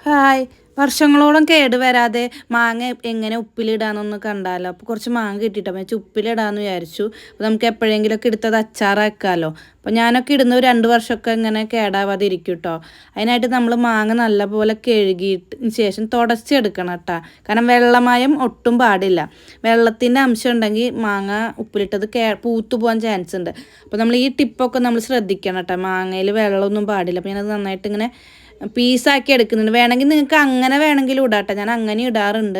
Hi. വർഷങ്ങളോളം കേടുവരാതെ മാങ്ങ എങ്ങനെ ഉപ്പിലിടാന്നൊന്ന് കണ്ടാലോ? അപ്പോൾ കുറച്ച് മാങ്ങ കിട്ടിയിട്ട് അപ്പം ഉപ്പിലിടാന്ന് വിചാരിച്ചു. അപ്പോൾ നമുക്ക് എപ്പോഴെങ്കിലുമൊക്കെ എടുത്തത് അച്ചാറാക്കാമല്ലോ. അപ്പോൾ ഞാനൊക്കെ ഇടുന്ന ഒരു 2 വർഷമൊക്കെ ഇങ്ങനെ കേടാവാതെ ഇരിക്കും കേട്ടോ. അതിനായിട്ട് നമ്മൾ മാങ്ങ നല്ലപോലെ കഴുകിയിട്ട് ശേഷം തുടച്ചെടുക്കണം കേട്ടോ. കാരണം വെള്ളമയം ഒട്ടും പാടില്ല. വെള്ളത്തിൻ്റെ അംശം ഉണ്ടെങ്കിൽ മാങ്ങ ഉപ്പിലിട്ടത് പൂത്തു പോകാൻ ചാൻസ് ഉണ്ട്. അപ്പോൾ നമ്മൾ ഈ ടിപ്പൊക്കെ നമ്മൾ ശ്രദ്ധിക്കണം കേട്ടോ. മാങ്ങയിൽ വെള്ളമൊന്നും പാടില്ല. അപ്പോൾ ഞാനത് നന്നായിട്ട് ഇങ്ങനെ പീസാക്കി എടുക്കുന്നുണ്ട്. വേണമെങ്കിൽ നിങ്ങൾക്ക് അങ്ങനെ വേണമെങ്കിലും ഇടാട്ടോ. ഞാൻ അങ്ങനെ ഇടാറുണ്ട്.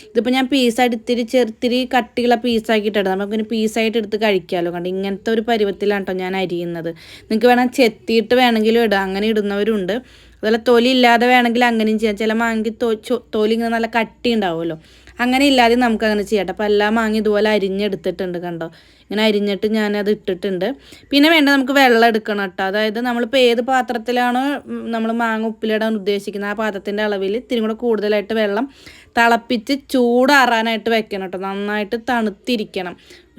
ഇതിപ്പോൾ ഞാൻ പീസായിട്ട് ഇത്തിരി കട്ടിയുള്ള പീസാക്കിയിട്ട് ഇടാം. നമുക്കിനി പീസായിട്ട് എടുത്ത് കഴിക്കാമല്ലോ. കണ്ട് ഇങ്ങനത്തെ ഒരു പരുവത്തിലാണ് കേട്ടോ ഞാൻ അരിയുന്നത്. നിങ്ങൾക്ക് വേണം ചെത്തിയിട്ട് വേണമെങ്കിലും ഇടാം. അങ്ങനെ ഇടുന്നവരുണ്ട്. അതുപോലെ തൊലി ഇല്ലാതെ വേണമെങ്കിൽ അങ്ങനെയും ചെയ്യാം. ചില മാങ്ങി തൊലി ഇങ്ങനെ നല്ല കട്ടി ഉണ്ടാവുമല്ലോ. അങ്ങനെ ഇല്ലാതെ നമുക്ക് അങ്ങനെ ചെയ്യാം. അപ്പോൾ എല്ലാ മാങ്ങ ഇതുപോലെ അരിഞ്ഞെടുത്തിട്ടുണ്ട് കണ്ടോ. ഇങ്ങനെ അരിഞ്ഞിട്ട് ഞാനത് ഇട്ടിട്ടുണ്ട്. പിന്നെ വേണ്ടത് നമുക്ക് വെള്ളം എടുക്കണം കേട്ടോ. അതായത് നമ്മളിപ്പോൾ ഏത് പാത്രത്തിലാണോ നമ്മൾ മാങ്ങ ഉപ്പിലിടാൻ ഉദ്ദേശിക്കുന്നത് ആ പാത്രത്തിൻ്റെ അളവിൽ ഇത്തിരി കൂടെ കൂടുതലായിട്ട് വെള്ളം തിളപ്പിച്ച് ചൂടാറാനായിട്ട് വെക്കണം കേട്ടോ. നന്നായിട്ട് തണുത്തിരിക്കണം.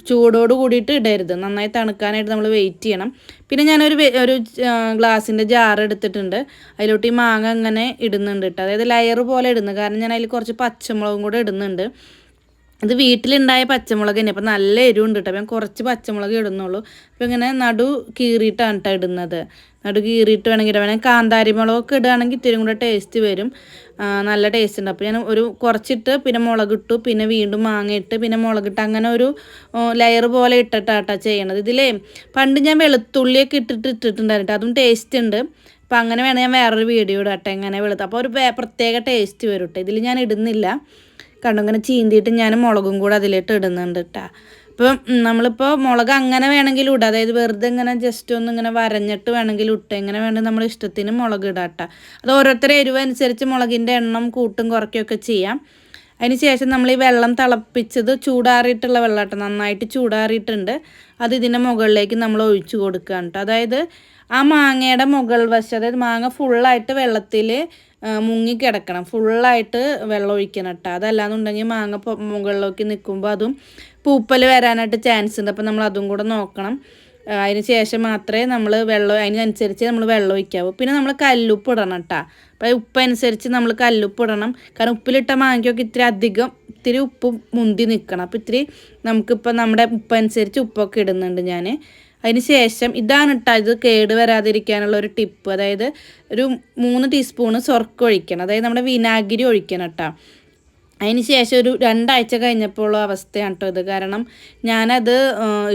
ചൂടോട് കൂടിയിട്ട് ഇടരുത്. നന്നായി തണുക്കാനായിട്ട് നമ്മൾ വെയിറ്റ് ചെയ്യണം. പിന്നെ ഞാനൊരു ഗ്ലാസിൻ്റെ ജാർ എടുത്തിട്ടുണ്ട്. അതിലോട്ട് ഈ മാങ്ങ അങ്ങനെ ഇടുന്നുണ്ട് കേട്ടോ. അതായത് ലെയർ പോലെ ഇടുന്നത്. കാരണം ഞാൻ അതിൽ കുറച്ച് പച്ചമുളകും കൂടെ ഇടുന്നുണ്ട്. ഇത് വീട്ടിലുണ്ടായ പച്ചമുളക് തന്നെ. അപ്പോൾ നല്ല എരിവുണ്ട് കേട്ടോ. ഞാൻ കുറച്ച് പച്ചമുളക് ഇടുന്നുള്ളൂ. അപ്പോൾ ഇങ്ങനെ നടു കീറിയിട്ടാണ് കേട്ടോ ഇടുന്നത്. നടു കീറിയിട്ട് വേണമെങ്കിൽ വേണമെങ്കിൽ കാന്താരി മുളകൊക്കെ ഇടുകയാണെങ്കിൽ ഇത്തിരി കൂടെ ടേസ്റ്റ് വരും. നല്ല ടേസ്റ്റ് ഉണ്ട്. അപ്പോൾ ഞാൻ കുറച്ചിട്ട് പിന്നെ മുളകിട്ടു, പിന്നെ വീണ്ടും മാങ്ങ ഇട്ട്, പിന്നെ മുളകിട്ട്, അങ്ങനെ ഒരു ലെയർ പോലെ ഇട്ടിട്ടാട്ടോ ചെയ്യണത്. ഇതിലേ പണ്ട് ഞാൻ വെളുത്തുള്ളിയൊക്കെ ഇട്ടിട്ടുണ്ടായിരുന്നു. അതും ടേസ്റ്റ് ഉണ്ട്. അപ്പോൾ അങ്ങനെ വേണമെങ്കിൽ ഞാൻ വേറൊരു വീഡിയോ ഇടട്ടെ എങ്ങനെ അപ്പോൾ ഒരു പ്രത്യേക ടേസ്റ്റ് വരും കേട്ടോ. ഇതിൽ ഞാൻ ഇടുന്നില്ല. കണ്ടു ഇങ്ങനെ ചീന്തിയിട്ട് ഞാൻ മുളകും കൂടെ അതിലിട്ട് ഇടുന്നുണ്ട് കേട്ടോ. അപ്പം നമ്മളിപ്പോൾ മുളക് അങ്ങനെ വേണമെങ്കിലും ഇടാം. അതായത് വെറുതെ ഇങ്ങനെ ജസ്റ്റ് ഒന്ന് ഇങ്ങനെ വരഞ്ഞിട്ട് വേണമെങ്കിലും ഇട്ട് എങ്ങനെ വേണമെങ്കിൽ നമ്മൾ ഇഷ്ടത്തിന് മുളക് ഇടാം കേട്ടോ. അത് ഓരോരുത്തരുടെ എരിവ് അനുസരിച്ച് മുളകിൻ്റെ എണ്ണം കൂട്ടും കുറയ്ക്കുകയൊക്കെ ചെയ്യാം. അതിന് ശേഷം നമ്മൾ ഈ വെള്ളം തിളപ്പിച്ചത് ചൂടാറിയിട്ടുള്ള വെള്ളം കേട്ടോ. നന്നായിട്ട് ചൂടാറിയിട്ടുണ്ട്. അത് ഇതിൻ്റെ മുകളിലേക്ക് നമ്മൾ ഒഴിച്ചു കൊടുക്കുകയാണ് കേട്ടോ. അതായത് ആ മാങ്ങയുടെ മുകൾ വശം, അതായത് മാങ്ങ ഫുള്ളായിട്ട് വെള്ളത്തിൽ മുങ്ങിക്കിടക്കണം. ഫുള്ളായിട്ട് വെള്ളം ഒഴിക്കണം കേട്ടോ. അതല്ലാന്നുണ്ടെങ്കിൽ മാങ്ങ മുകളിലേക്ക് നിൽക്കുമ്പോൾ അതും പൂപ്പൽ വരാനായിട്ട് ചാൻസ് ഉണ്ട്. അപ്പോൾ നമ്മൾ അതും കൂടെ നോക്കണം. അതിന് ശേഷം മാത്രമേ നമ്മൾ അതിനനുസരിച്ച് നമ്മൾ വെള്ളം ഒഴിക്കാവൂ. പിന്നെ നമ്മൾ കല്ലുപ്പ് ഇടണം കേട്ടോ. അപ്പോൾ ഉപ്പ് അനുസരിച്ച് നമ്മൾ കല്ലുപ്പ് ഇടണം. കാരണം ഉപ്പിലിട്ട മാങ്ങയ്ക്കൊക്കെ ഇത്തിരി ഉപ്പ് മുന്തി നിൽക്കണം. അപ്പോൾ നമുക്കിപ്പോൾ നമ്മുടെ ഉപ്പ് അനുസരിച്ച് ഉപ്പൊക്കെ ഇടുന്നുണ്ട് ഞാൻ. അതിന് ശേഷം ഇതാണ് കേട്ടോ ഇത് കേട് വരാതിരിക്കാനുള്ള ഒരു ടിപ്പ്. അതായത് ഒരു 3 ടീസ്പൂണ് സ്വർക്കം ഒഴിക്കണം. അതായത് നമ്മുടെ വിനാഗിരി ഒഴിക്കണം കേട്ടോ. അതിന് ശേഷം ഒരു 2 ആഴ്ച കഴിഞ്ഞപ്പോഴുള്ള അവസ്ഥയാണ് കേട്ടോ ഇത്. കാരണം ഞാനത്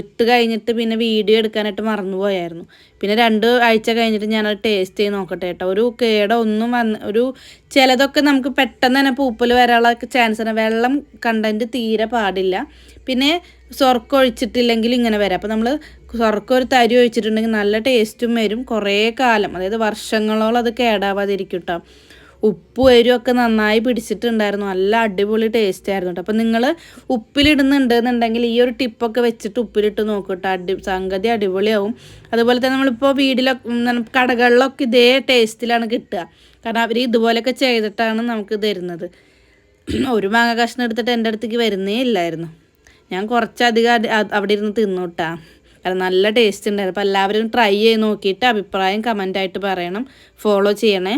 ഇട്ട് കഴിഞ്ഞിട്ട് പിന്നെ വീഡിയോ എടുക്കാനായിട്ട് മറന്നുപോയായിരുന്നു. പിന്നെ 2 ആഴ്ച കഴിഞ്ഞിട്ട് ഞാനത് ടേസ്റ്റ് ചെയ്ത് നോക്കട്ടെ കേട്ടോ. ഒരു കേടോ ഒന്നും ചിലതൊക്കെ നമുക്ക് പെട്ടെന്ന് തന്നെ പൂപ്പൽ വരാനുള്ള ചാൻസ് ആണ്. വെള്ളം കണ്ടൻറ്റ് തീരെ പാടില്ല. പിന്നെ സ്വർക്കം ഒഴിച്ചിട്ടില്ലെങ്കിൽ ഇങ്ങനെ വരാം. അപ്പോൾ നമ്മൾ സ്വർക്കം ഒരു തരി ഒഴിച്ചിട്ടുണ്ടെങ്കിൽ നല്ല ടേസ്റ്റും വരും. കുറേ കാലം, അതായത് വർഷങ്ങളോളം അത് കേടാവാതിരിക്കും കേട്ടോ. ഉപ്പും എരിവൊക്കെ നന്നായി പിടിച്ചിട്ടുണ്ടായിരുന്നു. നല്ല അടിപൊളി ടേസ്റ്റ് ആയിരുന്നു കേട്ടോ. അപ്പോൾ നിങ്ങൾ ഉപ്പിലിടുന്നുണ്ടെന്നുണ്ടെങ്കിൽ ഈ ഒരു ടിപ്പൊക്കെ വെച്ചിട്ട് ഉപ്പിലിട്ട് നോക്കും കേട്ടോ. സംഗതി അടിപൊളിയാവും. അതുപോലെ തന്നെ നമ്മളിപ്പോൾ കടകളിലൊക്കെ ഇതേ ടേസ്റ്റിലാണ് കിട്ടുക. കാരണം അവർ ഇതുപോലെയൊക്കെ ചെയ്തിട്ടാണ് നമുക്ക് തരുന്നത്. ഒരു മാങ്ങ കഷ്ണം എടുത്തിട്ട് എൻ്റെ അടുത്തേക്ക് വരുന്നേ ഇല്ലായിരുന്നു. ഞാൻ കുറച്ചധികം അവിടെ ഇരുന്ന് തിന്നു കേട്ടോ. കാരണം നല്ല ടേസ്റ്റ് ഉണ്ടായിരുന്നു. അപ്പോൾ എല്ലാവരും ട്രൈ ചെയ്ത് നോക്കിയിട്ട് അഭിപ്രായം കമൻ്റായിട്ട് പറയണം. ഫോളോ ചെയ്യണേ.